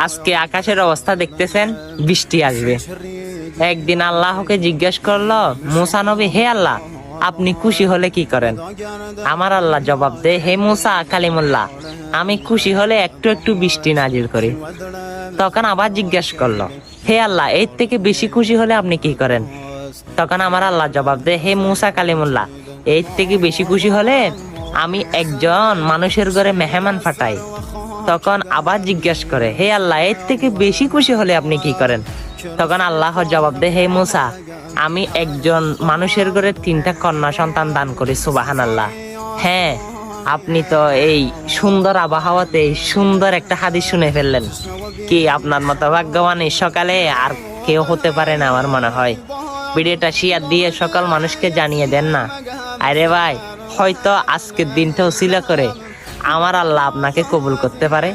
আজকে আকাশের অবস্থা দেখতেছেন, বৃষ্টি আসবে। একদিন আল্লাহকে জিজ্ঞেস করলো মুসা নবী, হে আল্লাহ, আপনি খুশি হলে কি করেন? আমার আল্লাহ জবাব দে, হে মুসা কালিমুল্লাহ, আমি খুশি হলে একটু একটু বৃষ্টি নাজিল করি। তখন আবার জিজ্ঞেস করলো, হে আল্লাহ, এর থেকে বেশি খুশি হলে আপনি কি করেন? তখন আমার আল্লাহ জবাব দে, হে মুসা কালিমুল্লাহ, এর থেকে বেশি খুশি হলে আমি একজন মানুষের ঘরে মেহমান পাঠাই। তখন আবার জিজ্ঞেস করে, হে আল্লাহ, এর থেকে বেশি খুশি হলে আপনি কি করেন? তখন আল্লাহ জবাব দে, হে মুসা, আমি একজন মানুষের ঘরে 3টা কন্যা সন্তান দান করি। সুবহানাল্লাহ। হ্যাঁ, আপনি তো এই সুন্দর আবহাওয়াতে সুন্দর একটা হাদিস শুনে ফেললেন। কি আপনার মতো ভাগ্যবান এই সকালে আর কেউ হতে পারে না আমার মনে হয়। ভিডিওটা শেয়ার দিয়ে সকল মানুষকে জানিয়ে দেন না। আরে ভাই, হয়তো আজকের দিনটা উসিলা করে আমার আল্লাহ আপনাকে কবুল করতে পারে।